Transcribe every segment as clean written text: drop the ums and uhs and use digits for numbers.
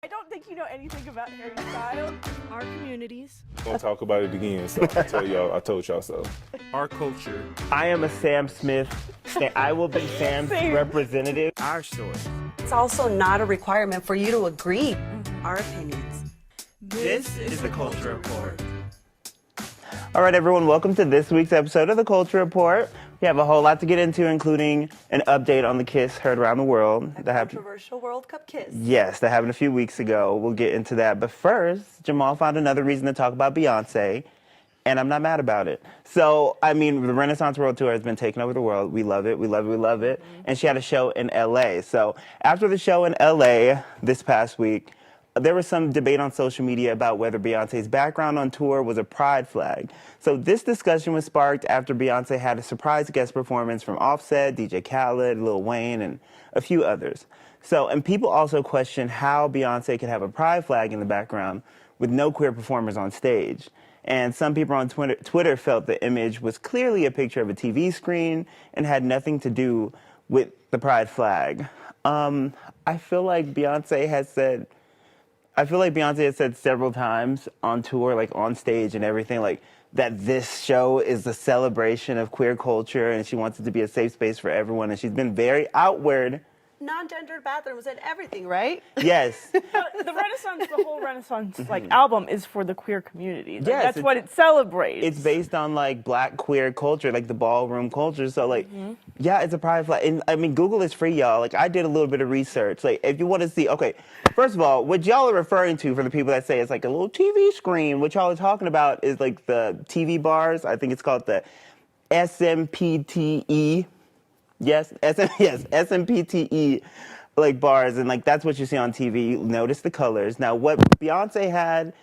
I don't think you know anything about Harry Styles. Our communities. Gonna talk about it again, so I told y'all so. Our culture. I am a Sam Smith. I will be Sam's representative. Our story. It's also not a requirement for you to agree our opinions. This is the Culture Report. All right, everyone, welcome to this week's episode of the Culture Report. We have a whole lot to get into, including an update on the kiss heard around the world. A controversial World Cup kiss. Yes, that happened a few weeks ago. We'll get into that. But first, Jamal found another reason to talk about Beyoncé, and I'm not mad about it. So, I mean, the Renaissance World Tour has been taking over the world. We love it, we love it, we love it. Mm-hmm. And she had a show in L.A. So, after the show in L.A. this past week, there was some debate on social media about whether Beyoncé's background on tour was a pride flag. So this discussion was sparked after Beyoncé had a surprise guest performance from Offset, DJ Khaled, Lil Wayne, and a few others. So, and people also questioned how Beyoncé could have a pride flag in the background with no queer performers on stage. And some people on Twitter felt the image was clearly a picture of a TV screen and had nothing to do with the pride flag. I feel like Beyoncé has said several times on tour, like on stage and everything, like that this show is a celebration of queer culture and she wants it to be a safe space for everyone. And she's been very outward. Non-gendered bathrooms and everything, right? Yes. The whole Renaissance album is for the queer community. Like, Yes, that's what it celebrates. It's based on like black queer culture, like the ballroom culture. So like, yeah, it's a pride flag. And I mean, Google is free, y'all. Like I did a little bit of research. Like if you want to see, okay, first of all, what y'all are referring to for the people that say it's like a little TV screen, what y'all are talking about is like the TV bars. I think it's called the SMPTE. Yes, SMPTE, like bars, and like that's what you see on TV. You notice the colors. Now, what Beyoncé had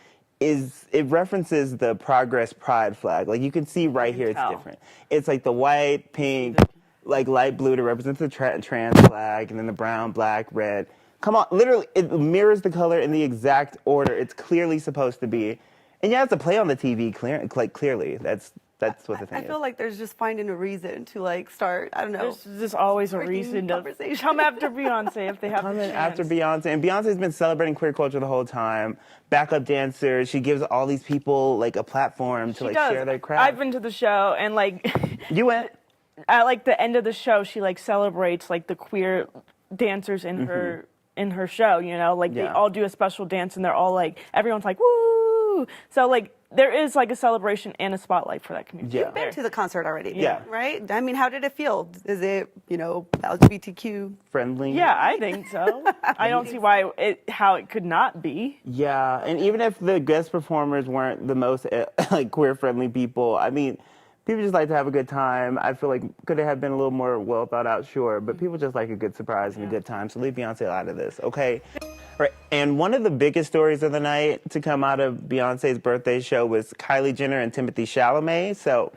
is it references the Progress Pride flag. Like you can see right here, it's different. It's like the white, pink, like light blue to represent the trans flag, and then the brown, black, red. Come on, literally, it mirrors the color in the exact order it's clearly supposed to be. And yeah, it's a play on the TV, clearly. That's what the thing is. I feel like there's just finding a reason to like start, I don't know. There's just always a reason to come after Beyonce if they have the chance. After Beyonce. And Beyonce's been celebrating queer culture the whole time. Backup dancers. She gives all these people like a platform to share their craft. I've been to the show and like... You went? At like the end of the show, she like celebrates like the queer dancers in her show, you know? Like they all do a special dance and they're all like, everyone's like, woo! So like, there is like a celebration and a spotlight for that community. You've been to the concert already, Yeah. right? I mean, how did it feel? Is it, LGBTQ friendly? Yeah, I think so. I don't see how it could not be. Yeah, and even if the guest performers weren't the most like queer-friendly people, I mean, people just like to have a good time. I feel like could it have been a little more well thought out? Sure, but people just like a good surprise and a good time. So leave Beyonce out of this, okay? Right. And one of the biggest stories of the night to come out of Beyonce's birthday show was Kylie Jenner and Timothée Chalamet. So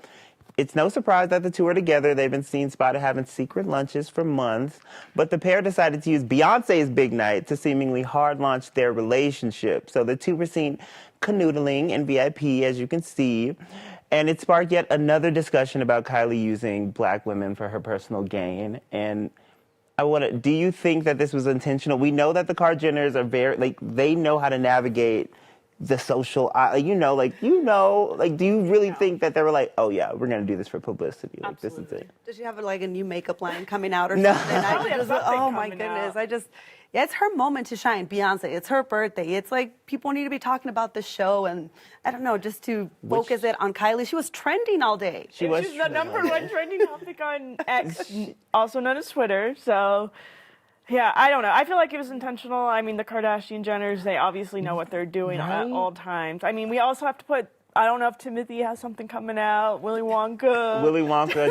it's no surprise that the two are together. They've been seen spotted having secret lunches for months. But the pair decided to use Beyonce's big night to seemingly hard launch their relationship. So the two were seen canoodling in VIP, as you can see. And it sparked yet another discussion about Kylie using black women for her personal gain. And do you think that this was intentional? We know that the Kardashians are they know how to navigate the social, do you really think that they were like, oh yeah, we're going to do this for publicity? Like, Absolutely. This is it. Does she have like a new makeup line coming out or No. something? Oh my goodness. It's her moment to shine, Beyonce. It's her birthday. It's like people need to be talking about the show and I don't know, just to focus it on Kylie. She was trending all day. She's the number one trending topic on X, also known as Twitter. So, yeah, I don't know. I feel like it was intentional. I mean, the Kardashian Jenners, they obviously know what they're doing at all times. I mean, we also have to put, I don't know if Timothy has something coming out, Willy Wonka.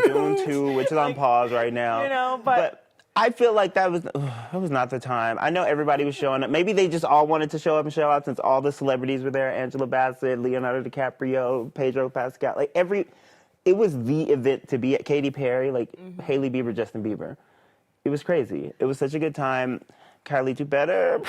Dune 2, which is on pause right now. But I feel like that was not the time. I know everybody was showing up. Maybe they just all wanted to show up and show out since all the celebrities were there. Angela Bassett, Leonardo DiCaprio, Pedro Pascal. It was the event to be at. Katy Perry, Hailey Bieber, Justin Bieber. It was crazy. It was such a good time. Kylie, do better.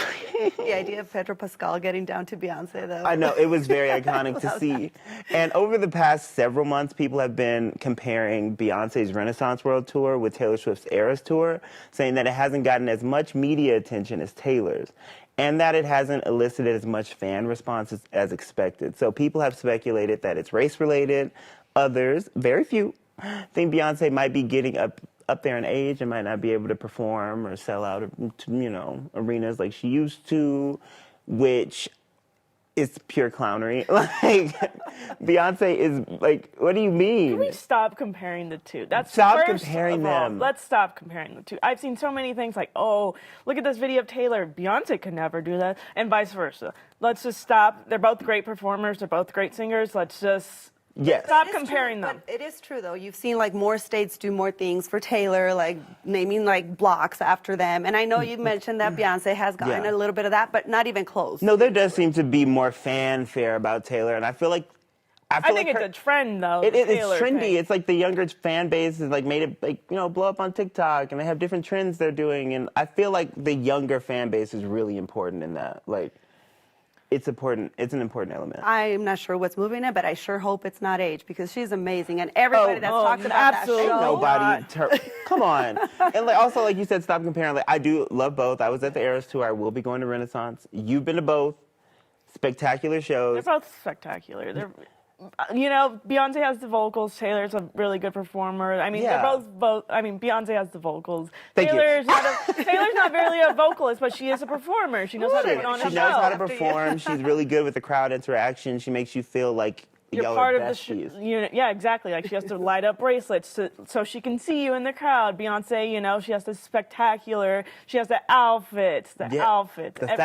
The idea of Pedro Pascal getting down to Beyonce, though. I know, it was very iconic to see. And over the past several months, people have been comparing Beyonce's Renaissance World Tour with Taylor Swift's Eras Tour, saying that it hasn't gotten as much media attention as Taylor's. and that it hasn't elicited as much fan response as expected. So people have speculated that it's race-related. Others, very few, think Beyoncé might be getting up there in age and might not be able to perform or sell out, arenas like she used to, which is pure clownery. Like, Beyonce is like, what do you mean? Can we stop comparing the two? Stop first comparing of all, them. Let's stop comparing the two. I've seen so many things like, oh, look at this video of Taylor. Beyonce could never do that, and vice versa. Let's just stop. They're both great performers. They're both great singers. Let's just stop comparing them. But it is true, though. You've seen like more states do more things for Taylor, like naming like blocks after them. And I know you mentioned that Beyonce has gotten a little bit of that, but not even close. No, there does seem to be more fanfare about Taylor, and I feel like I think it's a trend, though. It's Taylor trendy. thing. It's like the younger fan base has like made it like blow up on TikTok, and they have different trends they're doing, and I feel like the younger fan base is really important in that. Like, it's important. It's an important element. I'm not sure what's moving it, but I sure hope it's not age because she's amazing, and everybody that's talked about absolutely that show. Nobody, come on. And like also, like you said, stop comparing. Like I do love both. I was at the Eras tour. I will be going to Renaissance. You've been to both. Spectacular shows. They're both spectacular. They're, Beyonce has the vocals. Taylor's a really good performer. I mean, they're both. I mean, Beyonce has the vocals. Taylor's not really a vocalist, but she is a performer. She knows how to put on a show. She knows how to perform. She's really good with the crowd interaction. She makes you feel like you're y'all part are of the besties. yeah, exactly. Like she has to light up bracelets so she can see you in the crowd. Beyonce, she has the spectacular. She has the outfits.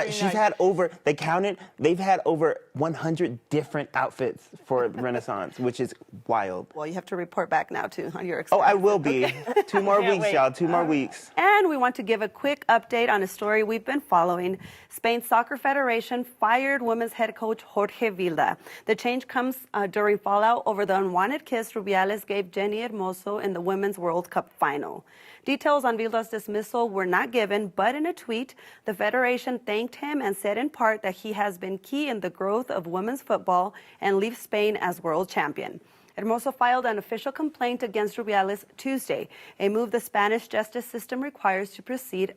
She's had over. They counted. They've had over 100 different outfits for Renaissance, which is wild. Well, you have to report back now too on your Oh, experience. I will be. 2 more weeks, wait. y'all. 2 more weeks. And we want to give a quick update on a story we've been following. Spain's Soccer Federation fired women's head coach Jorge Vilda. The change comes during fallout over the unwanted kiss Rubiales gave Jenny Hermoso in the Women's World Cup final. Details on Vilda's dismissal were not given, but in a tweet, the Federation thanked him and said in part that he has been key in the growth of women's football and leaves Spain as world champion. Hermoso filed an official complaint against Rubiales Tuesday, a move the Spanish justice system requires to proceed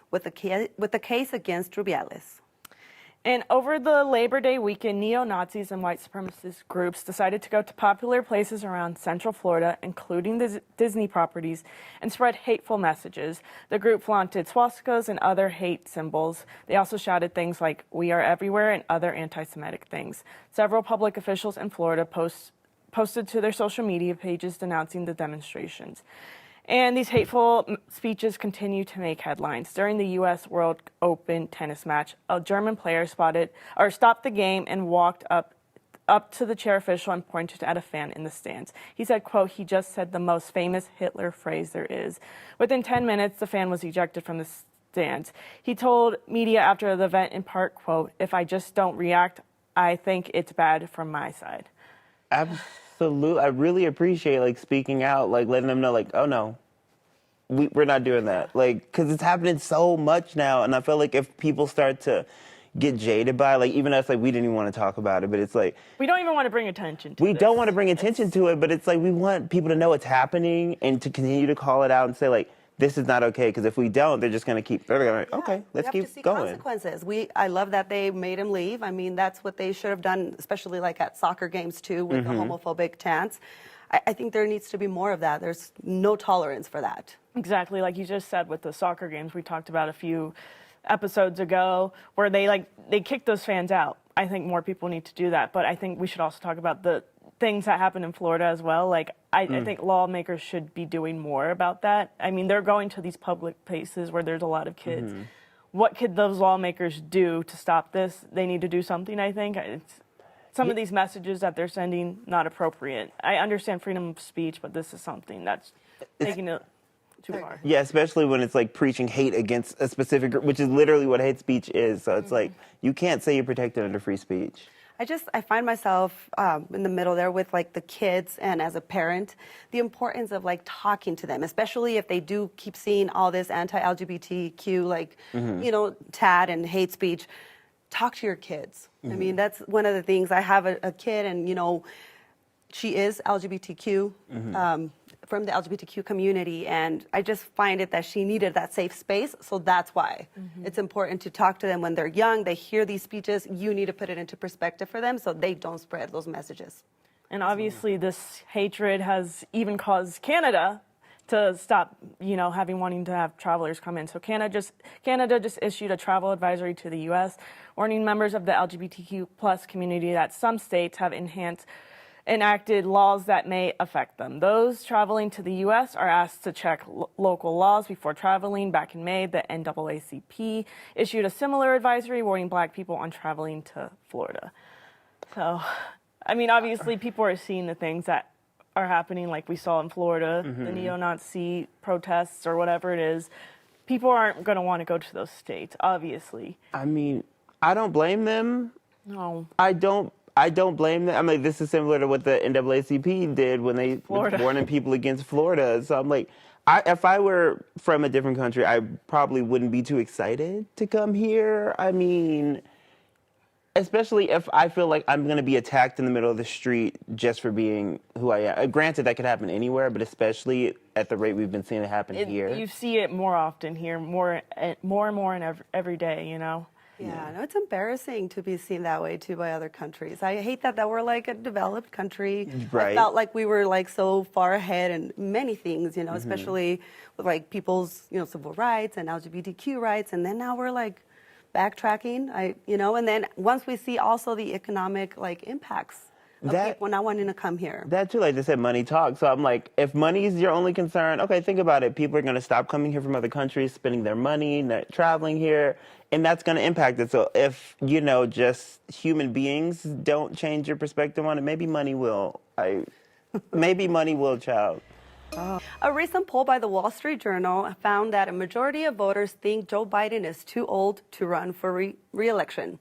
with the case against Rubiales. And over the Labor Day weekend, neo-Nazis and white supremacist groups decided to go to popular places around Central Florida, including the Disney properties, and spread hateful messages. The group flaunted swastikas and other hate symbols. They also shouted things like, "We are everywhere," and other anti-Semitic things. Several public officials in Florida posted to their social media pages denouncing the demonstrations. And these hateful speeches continue to make headlines. During the U.S. World Open tennis match, a German player stopped the game and walked up to the chair official and pointed at a fan in the stands. He said, quote, "He just said the most famous Hitler phrase there is." Within 10 minutes, the fan was ejected from the stands. He told media after the event in part, quote, "If I just don't react, I think it's bad from my side." Absolutely. I really appreciate speaking out, letting them know oh no, we're not doing that. Because it's happening so much now, and I feel like if people start to get jaded by even us, we didn't even want to talk about it, but it's we don't even want to bring attention to we this. don't want to bring attention to it, but it's we want people to know it's happening and to continue to call it out and say this is not okay, because if we don't, they're just going to keep, okay, let's keep going. Consequences. I love that they made him leave. I mean, that's what they should have done, especially at soccer games too, with the homophobic chants. I think there needs to be more of that. There's no tolerance for that. Exactly, like you just said with the soccer games we talked about a few episodes ago, where they kicked those fans out. I think more people need to do that, but I think we should also talk about the things that happen in Florida as well. I think lawmakers should be doing more about that. I mean, they're going to these public places where there's a lot of kids. What could those lawmakers do to stop this? They need to do something, I think. Some of these messages that they're sending, not appropriate. I understand freedom of speech, but this is something that's taking it too far. Yeah, especially when it's preaching hate against a specific group, which is literally what hate speech is. So it's you can't say you're protected under free speech. I find myself in the middle there with the kids, and as a parent, the importance of talking to them, especially if they do keep seeing all this anti-LGBTQ tad and hate speech. Talk to your kids. I mean, that's one of the things. I have a kid, and she is LGBTQ. from the LGBTQ community, and I just find it that she needed that safe space, so that's why it's important to talk to them when they're young. They hear these speeches. You need to put it into perspective for them so they don't spread those messages. And obviously, this hatred has even caused Canada to stop, wanting to have travelers come in. So Canada just issued a travel advisory to the U.S., warning members of the LGBTQ plus community that some states have enacted laws that may affect them. Those traveling to the U.S. are asked to check local laws before traveling. Back in May, the NAACP issued a similar advisory warning Black people on traveling to Florida. So, obviously, people are seeing the things that are happening, like we saw in Florida, the neo-Nazi protests or whatever it is. People aren't going to want to go to those states, obviously. I don't blame them. No. I don't blame them. This is similar to what the NAACP did when they were warning people against Florida. So I'm like, if I were from a different country, I probably wouldn't be too excited to come here. Especially if I feel like I'm going to be attacked in the middle of the street just for being who I am. Granted, that could happen anywhere, but especially at the rate we've been seeing it happen here. You see it more often here, more and more in every day, Yeah, no, it's embarrassing to be seen that way too by other countries. I hate that we're like a developed country. Right. I felt like we were like so far ahead in many things, especially with like people's, civil rights and LGBTQ rights, and then now we're like backtracking. And then once we see also the economic impacts of people not wanting to come here. That too, like they said, money talks. So I'm like, if money is your only concern, okay, think about it. People are going to stop coming here from other countries, spending their money, not traveling here, and that's going to impact it. So if, just human beings don't change your perspective on it, maybe money will. Maybe money will, child. A recent poll by the Wall Street Journal found that a majority of voters think Joe Biden is too old to run for re-election.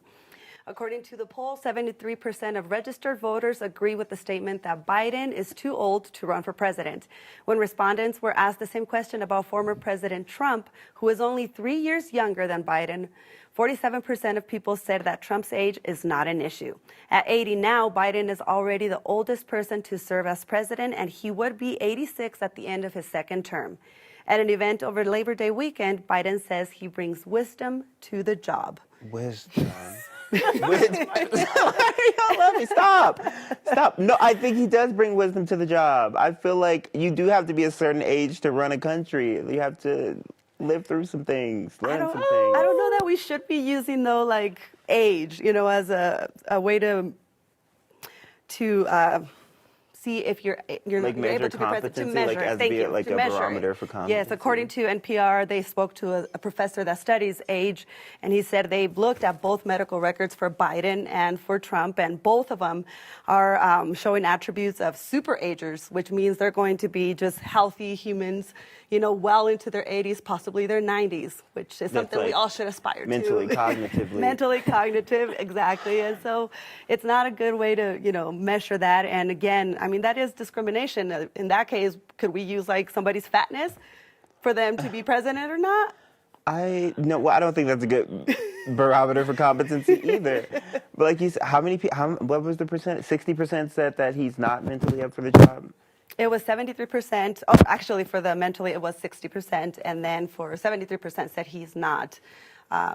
According to the poll, 73% of registered voters agree with the statement that Biden is too old to run for president. When respondents were asked the same question about former President Trump, who is only 3 years younger than Biden, 47% of people said that Trump's age is not an issue. At 80 now, Biden is already the oldest person to serve as president, and he would be 86 at the end of his second term. At an event over Labor Day weekend, Biden says he brings wisdom to the job. Wisdom. Y'all love me. Stop. No, I think he does bring wisdom to the job. I feel like you do have to be a certain age to run a country. You have to live through some things, learn some things. I don't know that we should be using though age, as a way to see if you're measure able to be president. To competency, measure, as thank be you, like to a measure barometer it. for competency. Yes, according to NPR, they spoke to a professor that studies age, and he said they've looked at both medical records for Biden and for Trump, and both of them are showing attributes of super agers, which means they're going to be just healthy humans, well into their 80s, possibly their 90s, which is something we all should aspire to. Mentally, cognitively. Mentally, cognitive, exactly. And so it's not a good way to, measure that. And again, that is discrimination. In that case, could we use somebody's fatness for them to be president or not? I don't think that's a good barometer for competency either. But like you said, what was the percent? 60% said that he's not mentally up for the job? It was 73%. Oh, actually, for the mentally, it was 60%. And then for 73% said he's not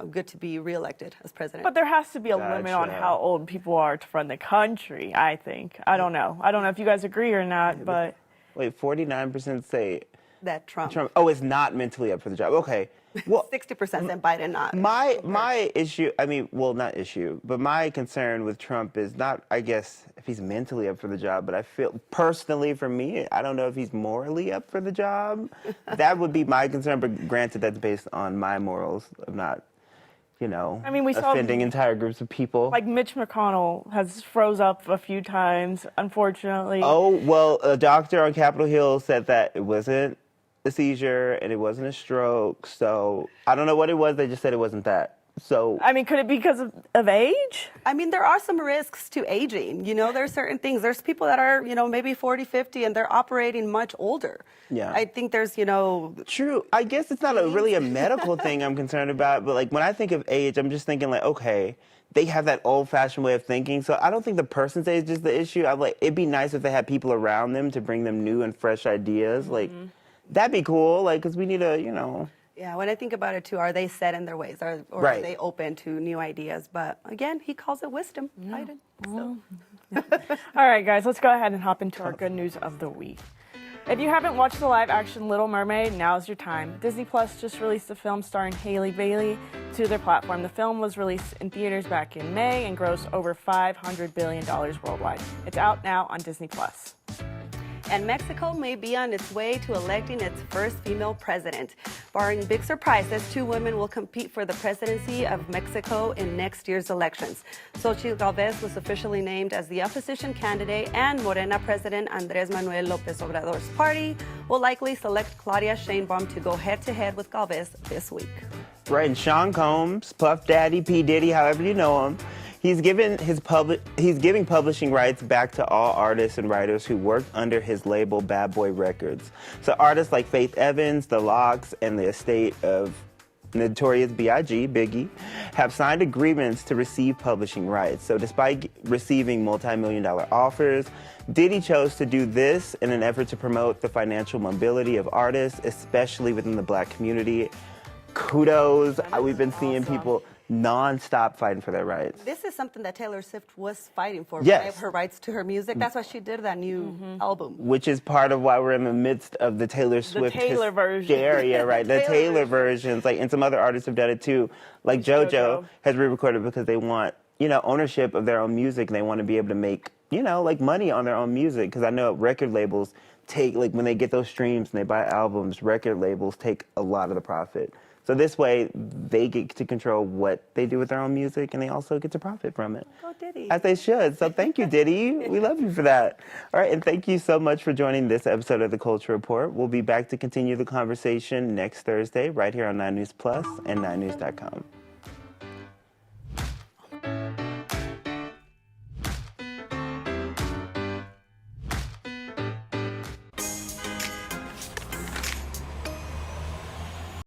good to be reelected as president. But there has to be a limit on how old people are to run the country, I think. I don't know. I don't know if you guys agree or not, but... Wait, 49% say... That Trump is not mentally up for the job. Okay. Well, 60% said Biden not. My issue, not issue, but my concern with Trump is not, I guess, if he's mentally up for the job, but I feel, personally for me, I don't know if he's morally up for the job. That would be my concern, but granted, that's based on my morals of not, we saw offending entire groups of people. Like Mitch McConnell has froze up a few times, unfortunately. Oh, well, a doctor on Capitol Hill said that it wasn't a seizure and it wasn't a stroke, so I don't know what it was. They just said it wasn't that. So could it be because of age? There are some risks to aging. There's certain things. There's people that are, maybe 40, 50, and they're operating much older. Yeah. I think there's, True. I guess it's not really a medical thing I'm concerned about, but when I think of age, I'm just thinking okay, they have that old-fashioned way of thinking. So I don't think the person's age is the issue. I'm like, it'd be nice if they had people around them to bring them new and fresh ideas. Like, that'd be cool. Like, because we need a, Yeah, when I think about it too, are they set in their ways, or Right. are they open to new ideas? But again, he calls it wisdom. Biden. So. All right, guys, let's go ahead and hop into our good news of the week. If you haven't watched the live-action Little Mermaid, now's your time. Disney Plus just released a film starring Hailey Bailey to their platform. The film was released in theaters back in May and grossed over $500 billion worldwide. It's out now on Disney Plus. And Mexico may be on its way to electing its first female president. Barring big surprises, 2 women will compete for the presidency of Mexico in next year's elections. Xochitl Gálvez was officially named as the opposition candidate, and Morena President Andrés Manuel López Obrador's party will likely select Claudia Sheinbaum to go head-to-head with Gálvez this week. Right, and Sean Combs, Puff Daddy, P. Diddy, however you know him, he's giving publishing rights back to all artists and writers who worked under his label Bad Boy Records. So artists like Faith Evans, The Lox, and the estate of Notorious B.I.G., Biggie, have signed agreements to receive publishing rights. So despite receiving multi-million-dollar offers, Diddy chose to do this in an effort to promote the financial mobility of artists, especially within the Black community. Kudos. We've been seeing people non-stop fighting for their rights. This is something that Taylor Swift was fighting for. Yes. Right? Her rights to her music. That's why she did that new album. Which is part of why we're in the midst of the Taylor Swift Taylor version. hysteria, right? The Taylor Taylor versions, like, and some other artists have done it too. Like JoJo has re-recorded because they want, ownership of their own music, and they want to be able to make, like, money on their own music. Because I know record labels take, like, when they get those streams and they buy albums, record labels take a lot of the profit. So this way, they get to control what they do with their own music, and they also get to profit from it. Go Diddy. As they should. So thank you, Diddy. We love you for that. All right, and thank you so much for joining this episode of The Culture Report. We'll be back to continue the conversation next Thursday right here on 9 News Plus and 9news.com.